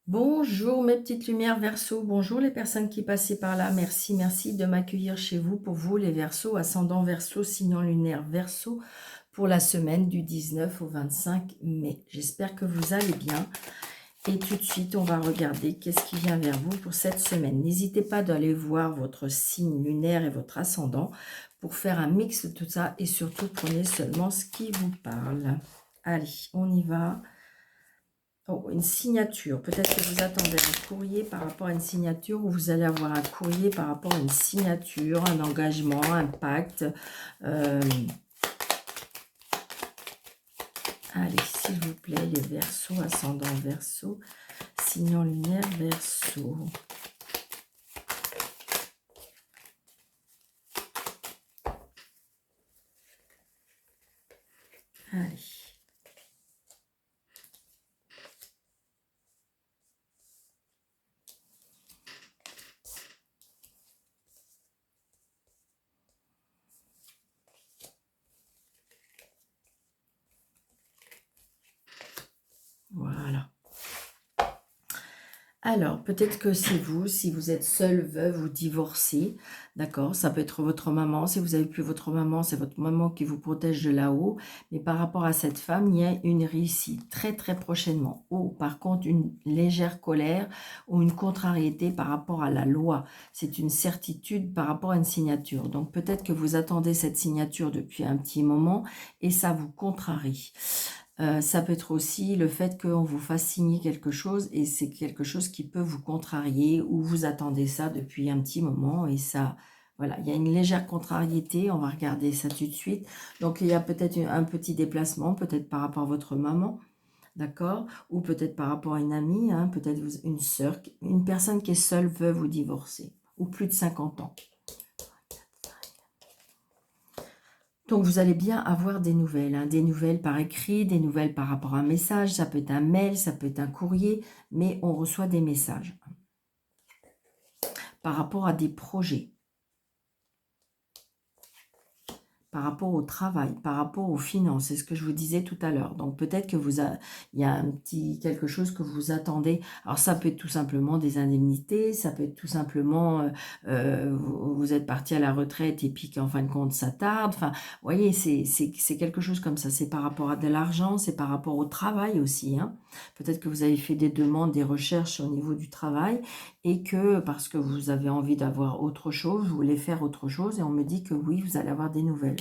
Bonjour mes petites lumières Verseau, bonjour les personnes qui passaient par là, merci de m'accueillir chez vous. Pour vous les Verseaux, ascendant Verseau, signe lunaire Verseau, pour la semaine du 19 au 25 mai. J'espère que vous allez bien. Et tout de suite, on va regarder qu'est-ce qui vient vers vous pour cette semaine. N'hésitez pas d'aller voir votre signe lunaire et votre ascendant pour faire un mix de tout ça. Et surtout, prenez seulement ce qui vous parle. Allez, on y va. Oh, une signature. Peut-être que vous attendez un courrier par rapport à une signature ou vous allez avoir un courrier par rapport à une signature, un engagement, un pacte. Allez, s'il vous plaît, les Verseaux, ascendant Verseau, signe lunaire Verseau. Allez. Voilà. Alors, peut-être que c'est vous, si vous êtes seule, veuve ou divorcée, d'accord? Ça peut être votre maman. Si vous n'avez plus votre maman, c'est votre maman qui vous protège de là-haut. Mais par rapport à cette femme, il y a une réussite très prochainement. Ou par contre, une légère colère ou une contrariété par rapport à la loi. C'est une certitude par rapport à une signature. Donc, peut-être que vous attendez cette signature depuis un petit moment et ça vous contrarie. Ça peut être aussi le fait qu'on vous fasse signer quelque chose et c'est quelque chose qui peut vous contrarier ou vous attendez ça depuis un petit moment et ça, voilà, il y a une légère contrariété, on va regarder ça tout de suite. Donc il y a peut-être un petit déplacement, peut-être par rapport à votre maman, d'accord? Ou peut-être par rapport à une amie, hein, peut-être une sœur, une personne qui est seule, veuve ou divorcée, ou plus de 50 ans. Donc, vous allez bien avoir des nouvelles, hein, des nouvelles par écrit, des nouvelles par rapport à un message. Ça peut être un mail, ça peut être un courrier, mais on reçoit des messages par rapport à des projets, par rapport au travail, par rapport aux finances. C'est ce que je vous disais tout à l'heure. Donc, peut-être que il y a un petit quelque chose que vous attendez. Alors, ça peut être tout simplement des indemnités, ça peut être tout simplement vous êtes parti à la retraite et puis qu'en fin de compte, ça tarde. Enfin, vous voyez, c'est quelque chose comme ça. C'est par rapport à de l'argent, c'est par rapport au travail aussi, hein. Peut-être que vous avez fait des demandes, des recherches au niveau du travail et que parce que vous avez envie d'avoir autre chose, vous voulez faire autre chose et on me dit que oui, vous allez avoir des nouvelles.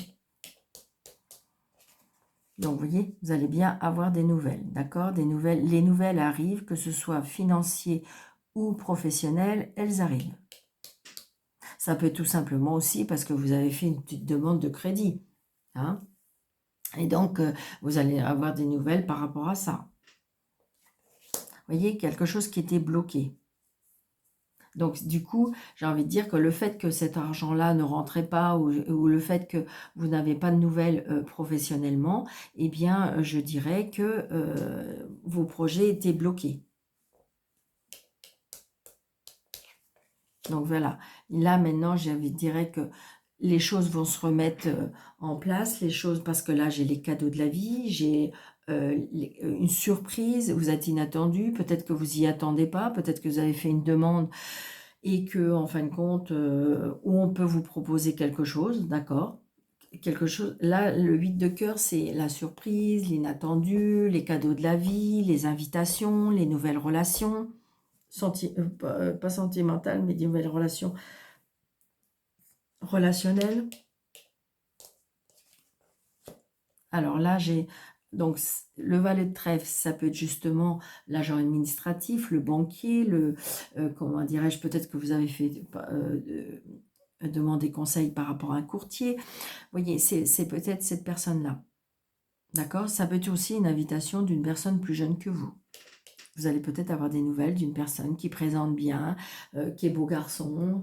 Donc, vous voyez, vous allez bien avoir des nouvelles, d'accord? Des nouvelles, les nouvelles arrivent, que ce soit financier ou professionnel, elles arrivent. Ça peut être tout simplement aussi parce que vous avez fait une petite demande de crédit, hein? Et donc, vous allez avoir des nouvelles par rapport à ça. Vous voyez, quelque chose qui était bloqué. Donc, du coup, j'ai envie de dire que le fait que cet argent-là ne rentrait pas ou le fait que vous n'avez pas de nouvelles professionnellement, eh bien, je dirais que vos projets étaient bloqués. Donc, voilà. Là, maintenant, j'ai envie de dire que les choses vont se remettre en place, les choses, parce que là, j'ai les cadeaux de la vie, j'ai une surprise, vous êtes inattendu, peut-être que vous y attendez pas, peut-être que vous avez fait une demande et que en fin de compte, où on peut vous proposer quelque chose, d'accord? Quelque chose. Là, le 8 de cœur, c'est la surprise, l'inattendu, les cadeaux de la vie, les invitations, les nouvelles relations, pas sentimentales, mais des nouvelles relations relationnelles. Alors là, j'ai donc le valet de trèfle, ça peut être justement l'agent administratif, le banquier, comment dirais-je, peut-être que vous avez fait demander conseil par rapport à un courtier. Vous voyez, c'est peut-être cette personne-là. D'accord? Ça peut être aussi une invitation d'une personne plus jeune que vous. Vous allez peut-être avoir des nouvelles d'une personne qui présente bien, qui est beau garçon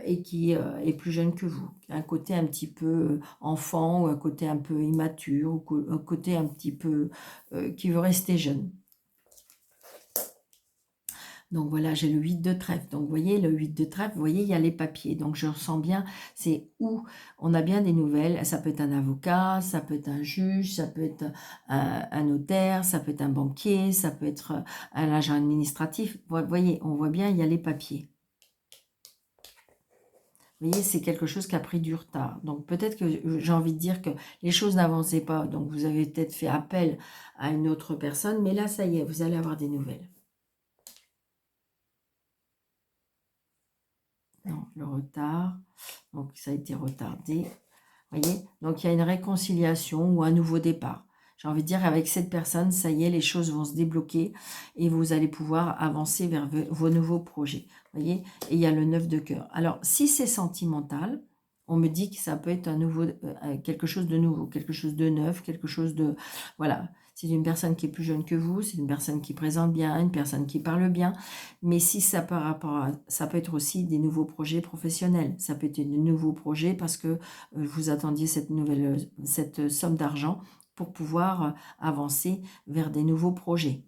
et qui est plus jeune que vous. Un côté un petit peu enfant ou un côté un peu immature ou un côté un petit peu qui veut rester jeune. Donc voilà, j'ai le 8 de trèfle. Donc vous voyez, le 8 de trèfle, vous voyez, il y a les papiers. Donc je ressens bien, c'est où on a bien des nouvelles. Ça peut être un avocat, ça peut être un juge, ça peut être un notaire, ça peut être un banquier, ça peut être un agent administratif. Vous voyez, on voit bien, il y a les papiers. Vous voyez, c'est quelque chose qui a pris du retard. Donc peut-être que j'ai envie de dire que les choses n'avançaient pas. Donc vous avez peut-être fait appel à une autre personne. Mais là, ça y est, vous allez avoir des nouvelles. Non, le retard. Donc ça a été retardé. Vous voyez, donc il y a une réconciliation ou un nouveau départ. J'ai envie de dire, avec cette personne, ça y est, les choses vont se débloquer et vous allez pouvoir avancer vers vos nouveaux projets. Vous voyez, et il y a le 9 de cœur. Alors, si c'est sentimental, on me dit que ça peut être un nouveau, quelque chose de nouveau, quelque chose de neuf, quelque chose de... Voilà, c'est une personne qui est plus jeune que vous, c'est une personne qui présente bien, une personne qui parle bien. Mais si ça par rapport à... Ça peut être aussi des nouveaux projets professionnels. Ça peut être de nouveaux projets parce que vous attendiez cette somme d'argent pour pouvoir avancer vers des nouveaux projets.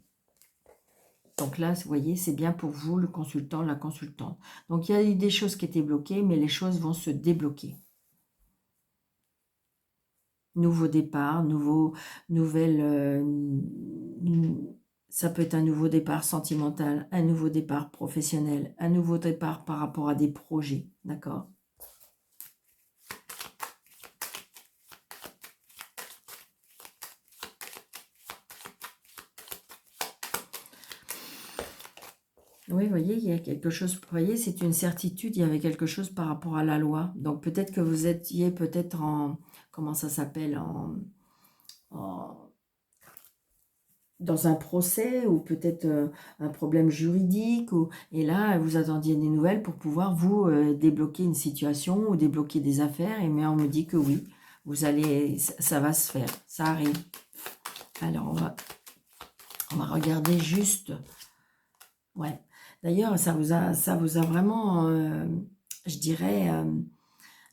Donc là, vous voyez, c'est bien pour vous, le consultant, la consultante. Donc il y a eu des choses qui étaient bloquées, mais les choses vont se débloquer. Nouveau départ, ça peut être un nouveau départ sentimental, un nouveau départ professionnel, un nouveau départ par rapport à des projets, d'accord ? Oui, vous voyez, il y a quelque chose, vous voyez, c'est une certitude, il y avait quelque chose par rapport à la loi. Donc peut-être que vous étiez peut-être en, comment ça s'appelle, dans un procès ou peut-être un problème juridique. Et là, vous attendiez des nouvelles pour pouvoir vous débloquer une situation ou débloquer des affaires. Et mais on me dit que oui, vous allez, ça va se faire, ça arrive. Alors on va regarder juste, ouais. D'ailleurs, ça vous a vraiment, je dirais,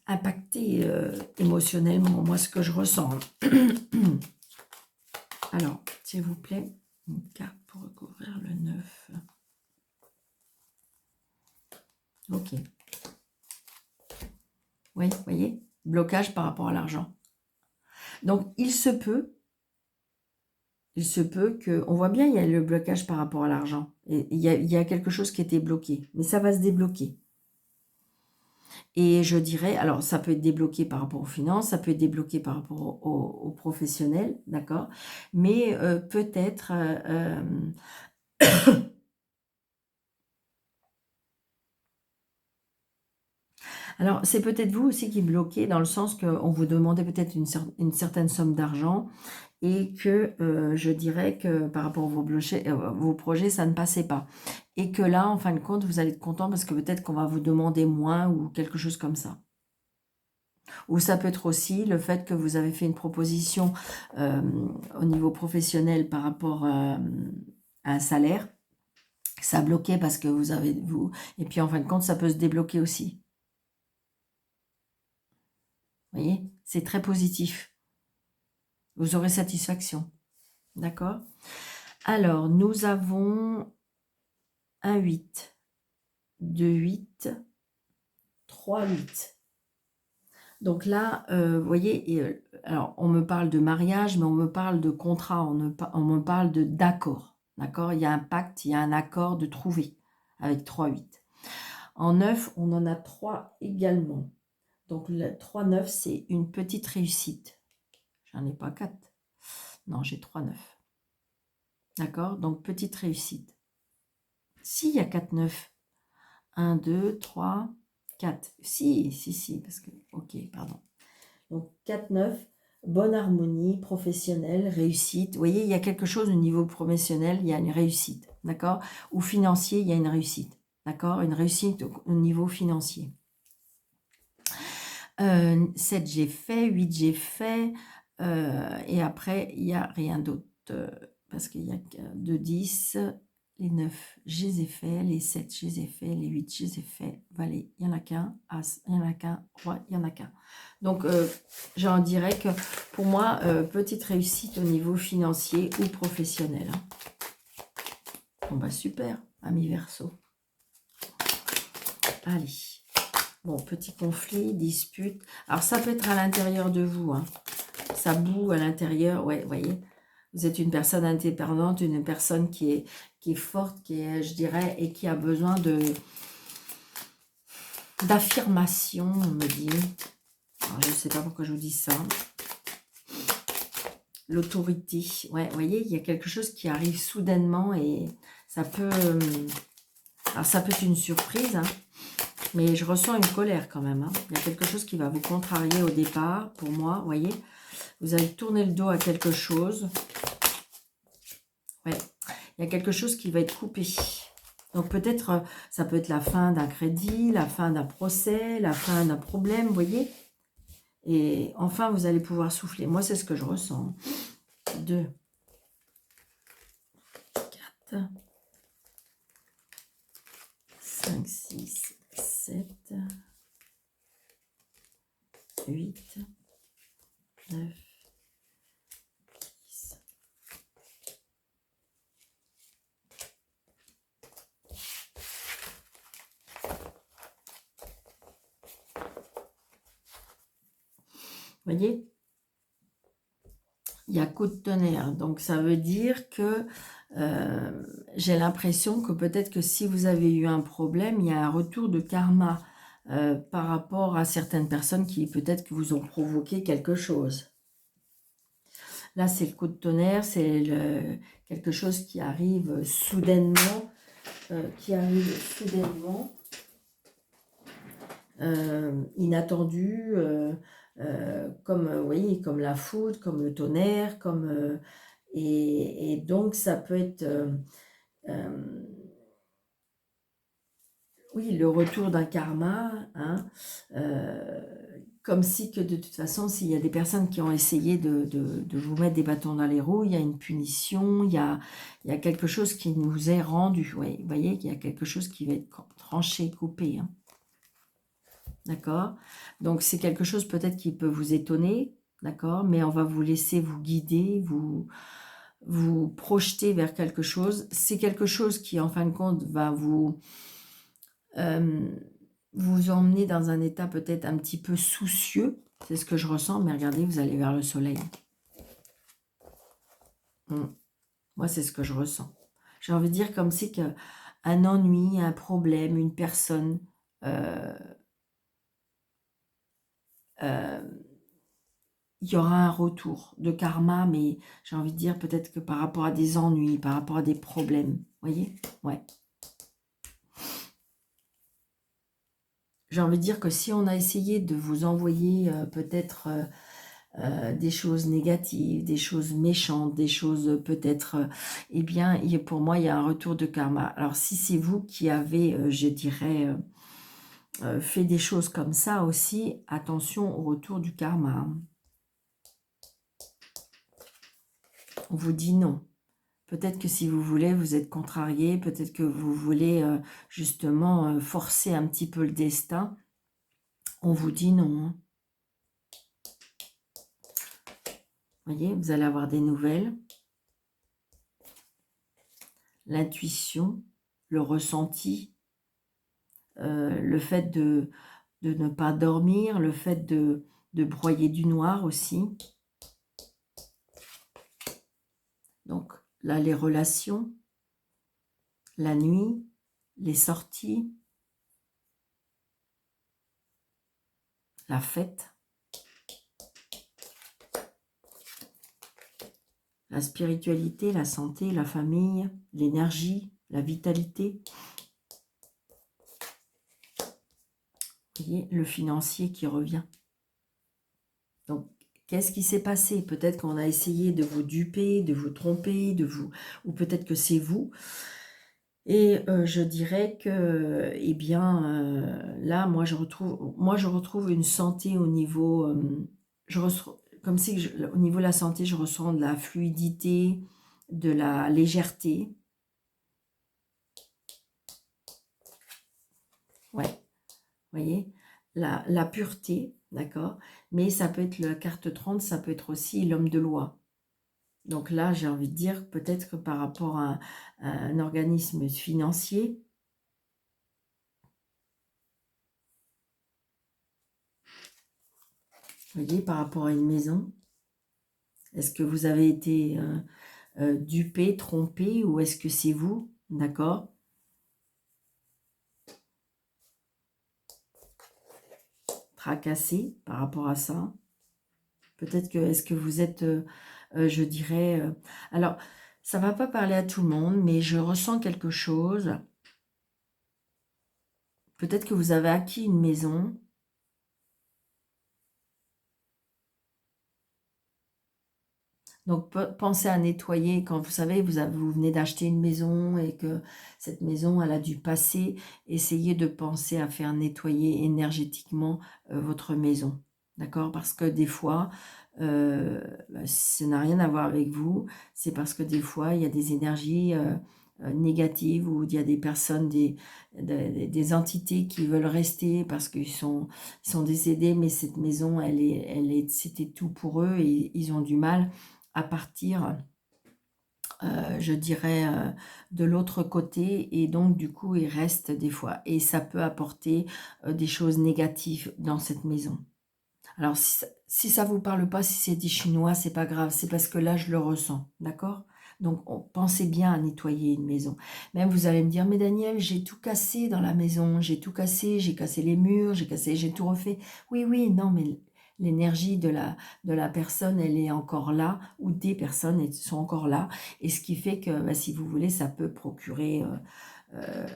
impacté émotionnellement, moi, ce que je ressens. Alors, s'il vous plaît, une carte pour recouvrir le 9. Ok. Oui, vous voyez, blocage par rapport à l'argent. Donc, il se peut que, on voit bien, il y a le blocage par rapport à l'argent. Et il y a quelque chose qui était bloqué, mais ça va se débloquer. Et je dirais, alors ça peut être débloqué par rapport aux finances, ça peut être débloqué par rapport aux professionnels, d'accord? Mais peut-être... alors, c'est peut-être vous aussi qui bloquez dans le sens qu'on vous demandait peut-être une certaine somme d'argent et que je dirais que par rapport à vos projets, ça ne passait pas. Et que là, en fin de compte, vous allez être content parce que peut-être qu'on va vous demander moins ou quelque chose comme ça. Ou ça peut être aussi le fait que vous avez fait une proposition au niveau professionnel par rapport à un salaire. Ça a bloqué parce que vous... Et puis en fin de compte, ça peut se débloquer aussi. Vous voyez, c'est très positif. Vous aurez satisfaction. D'accord? Alors, nous avons un 8, 2 8, 3 8. Donc là, vous voyez, alors on me parle de mariage, mais on me parle de contrat, on me parle d'accord. D'accord? Il y a un pacte, il y a un accord de trouver avec 3 8. En 9, on en a 3 également. Donc le 3 9, c'est une petite réussite. J'en ai pas 4. Non, j'ai 3 9. D'accord? Donc petite réussite. S'il y a 4 9, 1, 2, 3, 4. Si, parce que... Ok, pardon. Donc 4 9, bonne harmonie, professionnelle, réussite. Vous voyez, il y a quelque chose au niveau professionnel, il y a une réussite. D'accord? Ou financier, il y a une réussite. D'accord? Une réussite au niveau financier. 7, j'ai fait. 8, j'ai fait. Et après, il n'y a rien d'autre. Parce qu'il y a 2, 10. Les 9, je les ai faits. Les 7, je les ai faits. Les 8, je les ai faits. Valet, il n'y en a qu'un. As, il n'y en a qu'un. Roi, il n'y en a qu'un. Donc, j'en dirais que pour moi, petite réussite au niveau financier ou professionnel. Bon, bah super. Ami Verseau. Allez. Bon, petit conflit, dispute. Alors, ça peut être à l'intérieur de vous. Hein. Ça boue à l'intérieur. Ouais, vous voyez. Vous êtes une personne indépendante, une personne qui est forte, qui est, je dirais, et qui a besoin d'affirmation, on me dit. Alors, je ne sais pas pourquoi je vous dis ça. L'autorité. Ouais, vous voyez, il y a quelque chose qui arrive soudainement et ça peut... alors, ça peut être une surprise, hein, mais je ressens une colère quand même. Hein. Il y a quelque chose qui va vous contrarier au départ, pour moi, vous voyez. Vous allez tourner le dos à quelque chose. Ouais, il y a quelque chose qui va être coupé. Donc peut-être, ça peut être la fin d'un crédit, la fin d'un procès, la fin d'un problème, vous voyez. Et enfin, vous allez pouvoir souffler. Moi, c'est ce que je ressens. 2, 4, 5, 6, 7, 8, 9, 10. Vous voyez, il y a coup de tonnerre. Donc, ça veut dire que j'ai l'impression que peut-être que si vous avez eu un problème, il y a un retour de karma par rapport à certaines personnes qui peut-être que vous ont provoqué quelque chose. Là, c'est le coup de tonnerre, c'est quelque chose qui arrive soudainement, inattendu, comme, vous voyez, comme la foudre, comme le tonnerre, comme, et donc ça peut être, oui, le retour d'un karma, hein, comme si que de toute façon, s'il y a des personnes qui ont essayé de vous mettre des bâtons dans les roues, il y a une punition, il y a quelque chose qui nous est rendu. Ouais, vous voyez qu'il y a quelque chose qui va être tranché, coupé. Hein. D'accord? Donc, c'est quelque chose peut-être qui peut vous étonner, d'accord? Mais on va vous laisser vous guider, vous projeter vers quelque chose. C'est quelque chose qui, en fin de compte, va vous emmener dans un état peut-être un petit peu soucieux. C'est ce que je ressens, mais regardez, vous allez vers le soleil. Moi, c'est ce que je ressens. J'ai envie de dire comme si qu'un ennui, un problème, une personne... il y aura un retour de karma, mais j'ai envie de dire peut-être que par rapport à des ennuis, par rapport à des problèmes, vous voyez? Ouais. J'ai envie de dire que si on a essayé de vous envoyer peut-être des choses négatives, des choses méchantes, des choses peut-être, eh bien, pour moi, il y a un retour de karma. Alors, si c'est vous qui avez, je dirais, fait des choses comme ça aussi, attention au retour du karma. Hein. On vous dit non. Peut-être que si vous voulez, vous êtes contrarié, peut-être que vous voulez justement forcer un petit peu le destin. On vous dit non. Hein. Vous voyez, vous allez avoir des nouvelles. L'intuition, le ressenti, le fait de ne pas dormir, le fait de broyer du noir aussi. Donc là, les relations, la nuit, les sorties, la fête, la spiritualité, la santé, la famille, l'énergie, la vitalité. Vous voyez, le financier qui revient. Donc, qu'est-ce qui s'est passé? Peut-être qu'on a essayé de vous duper, de vous tromper, ou peut-être que c'est vous. Et je dirais que, eh bien, là, moi, je retrouve une santé au niveau, comme si au niveau de la santé, je ressens de la fluidité, de la légèreté. Ouais, vous voyez, la pureté, d'accord? Mais ça peut être la carte 30, ça peut être aussi l'homme de loi. Donc là, j'ai envie de dire, peut-être que par rapport à un organisme financier, vous voyez, par rapport à une maison, est-ce que vous avez été dupé, trompé, ou est-ce que c'est vous, d'accord, tracassé par rapport à ça? Peut-être que, est-ce que vous êtes, je dirais... alors, ça ne va pas parler à tout le monde, mais je ressens quelque chose. Peut-être que vous avez acquis une maison. Donc, pensez à nettoyer quand vous savez, vous venez d'acheter une maison et que cette maison, elle a dû passer. Essayez de penser à faire nettoyer énergétiquement votre maison. D'accord? Parce que des fois, ça n'a rien à voir avec vous. C'est parce que des fois, il y a des énergies négatives ou il y a des personnes, des entités qui veulent rester parce ils sont décédés, mais cette maison, c'était tout pour eux et ils ont du mal à partir, je dirais, de l'autre côté, et donc du coup il reste des fois, et ça peut apporter des choses négatives dans cette maison. Alors si ça vous parle pas, si c'est dit chinois, c'est pas grave, c'est parce que là je le ressens, d'accord? Donc pensez bien à nettoyer une maison. Même vous allez me dire, mais Daniel, j'ai tout cassé dans la maison, j'ai cassé les murs, j'ai tout refait. Oui, oui, non, mais l'énergie de la personne, elle est encore là, ou des personnes sont encore là, et ce qui fait que, bah, si vous voulez, ça peut procurer...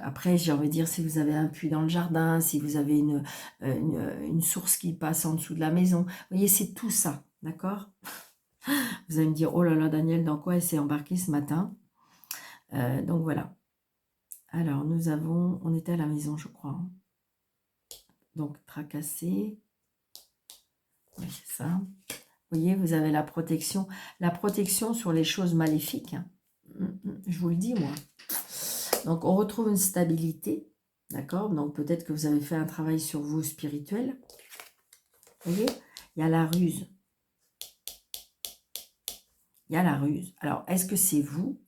après, j'ai envie de dire, si vous avez un puits dans le jardin, si vous avez une source qui passe en dessous de la maison, vous voyez, c'est tout ça, d'accord? Vous allez me dire, oh là là, Daniel, dans quoi elle s'est embarquée ce matin? Donc voilà. Alors, on était à la maison, je crois, hein. Donc, tracassé, oui, c'est ça. Vous voyez, vous avez la protection sur les choses maléfiques, hein. Je vous le dis, moi. Donc, on retrouve une stabilité, d'accord? Donc, peut-être que vous avez fait un travail sur vous spirituel. Vous voyez, il y a la ruse. Il y a la ruse. Alors, est-ce que c'est vous?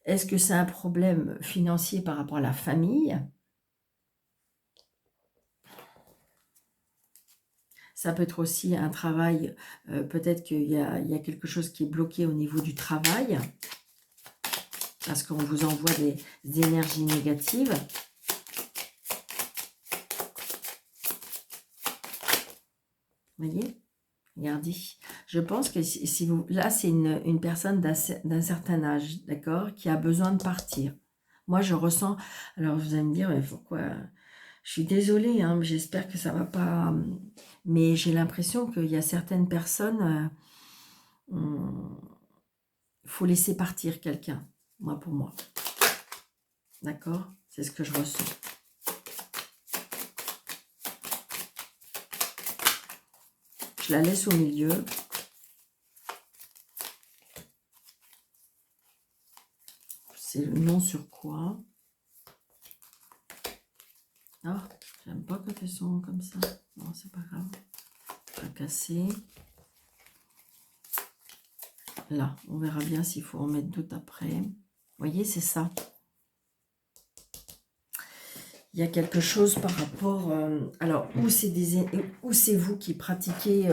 Est-ce que c'est un problème financier par rapport à la famille? Ça peut être aussi un travail, peut-être il y a quelque chose qui est bloqué au niveau du travail, parce qu'on vous envoie des énergies négatives. Vous voyez? Regardez. Je pense que si vous... Là, c'est une personne d'un certain âge, d'accord, qui a besoin de partir. Moi, je ressens... Alors, vous allez me dire, mais pourquoi... Je suis désolée, hein, j'espère que ça va pas... Mais j'ai l'impression qu'il y a certaines personnes... il faut laisser partir quelqu'un, moi pour moi. D'accord? C'est ce que je ressens. Je la laisse au milieu. C'est le nom sur quoi? Ah, j'aime pas quand elles sont comme ça. Non, c'est pas grave. Pas casser. Là, on verra bien s'il faut en mettre d'autres après. Vous voyez, c'est ça. Il y a quelque chose par rapport... alors, ou c'est vous qui pratiquez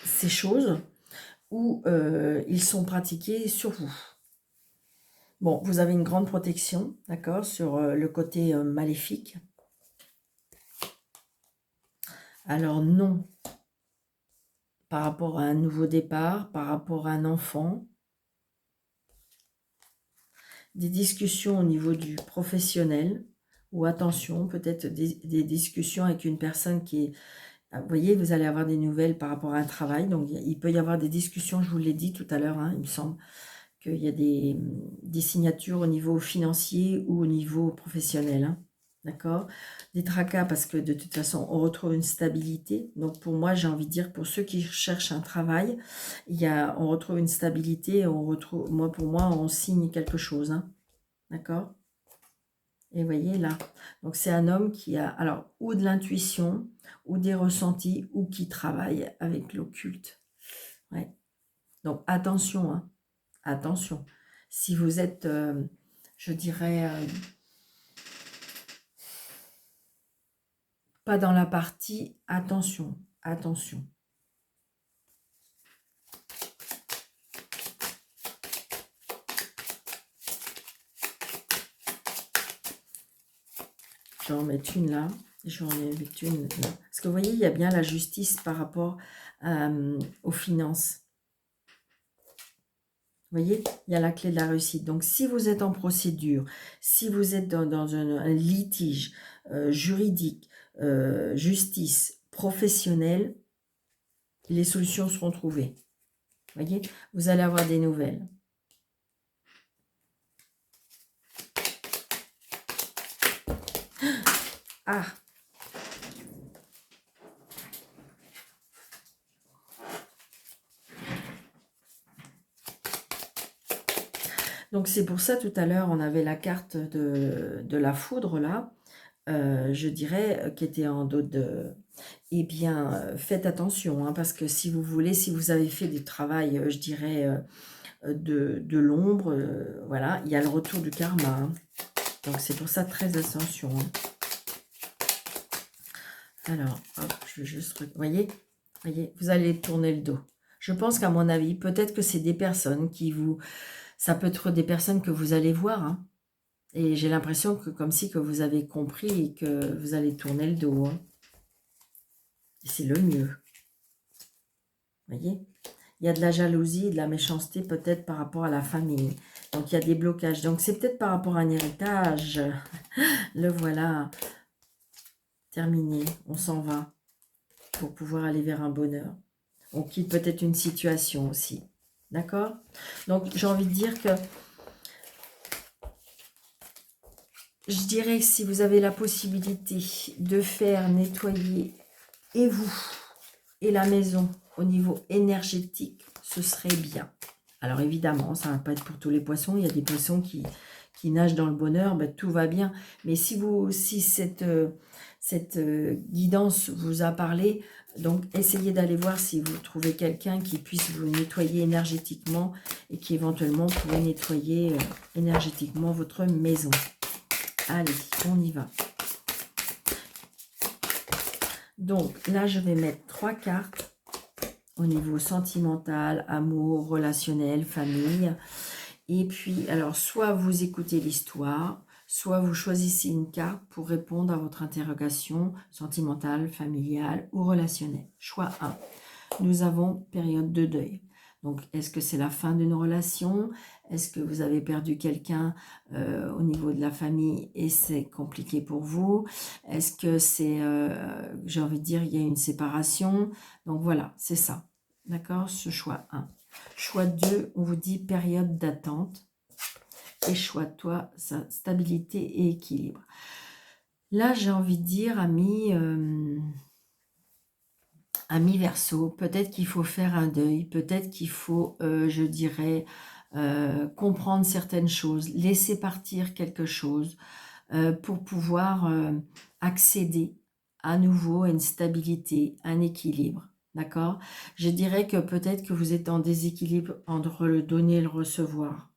ces choses, ou ils sont pratiqués sur vous. Bon, vous avez une grande protection, d'accord, sur le côté maléfique. Alors non, par rapport à un nouveau départ, par rapport à un enfant. Des discussions au niveau du professionnel, ou attention, peut-être des discussions avec une personne qui est... Vous voyez, vous allez avoir des nouvelles par rapport à un travail, donc il peut y avoir des discussions, je vous l'ai dit tout à l'heure, hein, il me semble qu'il y a des signatures au niveau financier ou au niveau professionnel, hein, d'accord? Des tracas parce que de toute façon, on retrouve une stabilité. Donc pour moi, j'ai envie de dire, pour ceux qui cherchent un travail, on retrouve une stabilité, pour moi, on signe quelque chose, hein, d'accord? Et vous voyez là, donc c'est un homme qui a alors ou de l'intuition, ou des ressentis, ou qui travaille avec l'occulte. Ouais. Donc attention, hein, attention. Si vous êtes, je dirais, pas dans la partie, attention, attention. Je vais en mettre une là, je vais en mettre une là. Parce que vous voyez, il y a bien la justice par rapport aux finances. Vous voyez, il y a la clé de la réussite. Donc, si vous êtes en procédure, si vous êtes dans un litige juridique, justice, professionnelle, les solutions seront trouvées. Vous voyez, vous allez avoir des nouvelles. Ah! Donc, c'est pour ça, tout à l'heure, on avait la carte de la foudre, là, je dirais, qui était en dos de... Eh bien, faites attention, hein, parce que si vous voulez, si vous avez fait du travail, je dirais, de l'ombre, voilà, il y a le retour du karma. Hein. Donc, c'est pour ça, très attention. Hein. Alors, hop, je vais juste... Voyez, vous allez tourner le dos. Je pense qu'à mon avis, peut-être que c'est des personnes qui vous... Ça peut être des personnes que vous allez voir, hein. Et j'ai l'impression que comme si que vous avez compris et que vous allez tourner le dos. Hein. Et c'est le mieux. Vous voyez? Il y a de la jalousie, de la méchanceté peut-être par rapport à la famille. Donc, il y a des blocages. Donc, c'est peut-être par rapport à un héritage. Le voilà. Terminé. On s'en va pour pouvoir aller vers un bonheur. On quitte peut-être une situation aussi. D'accord? Donc, j'ai envie de dire que je dirais que si vous avez la possibilité de faire nettoyer et vous et la maison au niveau énergétique, ce serait bien. Alors évidemment, ça ne va pas être pour tous les poissons. Il y a des poissons qui nagent dans le bonheur, ben, tout va bien. Mais si cette guidance vous a parlé, donc essayez d'aller voir si vous trouvez quelqu'un qui puisse vous nettoyer énergétiquement et qui éventuellement pourrait nettoyer énergétiquement votre maison. Allez, on y va. Donc là, je vais mettre 3 cartes au niveau sentimental, amour, relationnel, famille. Et puis, alors, soit vous écoutez l'histoire, soit vous choisissez une carte pour répondre à votre interrogation sentimentale, familiale ou relationnelle. Choix 1. Nous avons période de deuil. Donc, est-ce que c'est la fin d'une relation? Est-ce que vous avez perdu quelqu'un au niveau de la famille et c'est compliqué pour vous? Est-ce que c'est, j'ai envie de dire, il y a une séparation? Donc voilà, c'est ça. D'accord? Ce choix 1. Choix 2, on vous dit période d'attente. Et choix 3, stabilité et équilibre. Là, j'ai envie de dire, Amis Verseau, peut-être qu'il faut faire un deuil, peut-être qu'il faut, je dirais, comprendre certaines choses, laisser partir quelque chose pour pouvoir accéder à nouveau à une stabilité, un équilibre. D'accord? Je dirais que peut-être que vous êtes en déséquilibre entre le donner et le recevoir.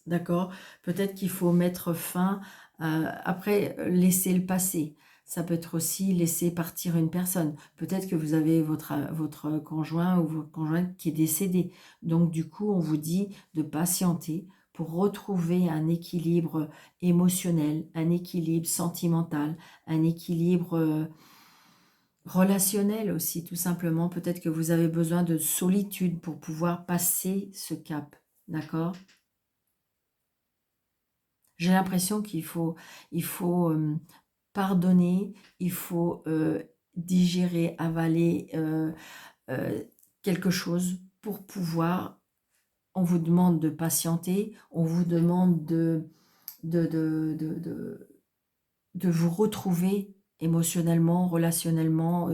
D'accord? Peut-être qu'il faut mettre fin, après laisser le passé. Ça peut être aussi laisser partir une personne. Peut-être que vous avez votre conjoint ou votre conjointe qui est décédé. Donc du coup, on vous dit de patienter pour retrouver un équilibre émotionnel, un équilibre sentimental, un équilibre relationnel aussi, tout simplement. Peut-être que vous avez besoin de solitude pour pouvoir passer ce cap. D'accord? J'ai l'impression qu'il faut, pardonner, il faut digérer, avaler quelque chose pour pouvoir, on vous demande de patienter, on vous demande de vous retrouver émotionnellement, relationnellement,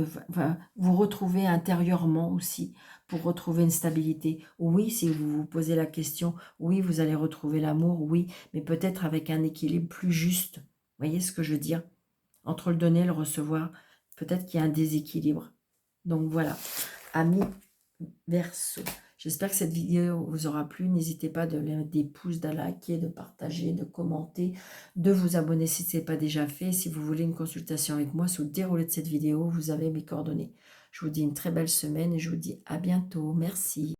vous retrouver intérieurement aussi pour retrouver une stabilité. Oui, si vous vous posez la question, oui, vous allez retrouver l'amour, oui, mais peut-être avec un équilibre plus juste. Vous voyez ce que je veux dire? Entre le donner et le recevoir, peut-être qu'il y a un déséquilibre. Donc voilà, amis Verseau. J'espère que cette vidéo vous aura plu. N'hésitez pas de mettre des pouces, de liker, de partager, de commenter, de vous abonner si ce n'est pas déjà fait. Si vous voulez une consultation avec moi sous le déroulé de cette vidéo, vous avez mes coordonnées. Je vous dis une très belle semaine et je vous dis à bientôt. Merci.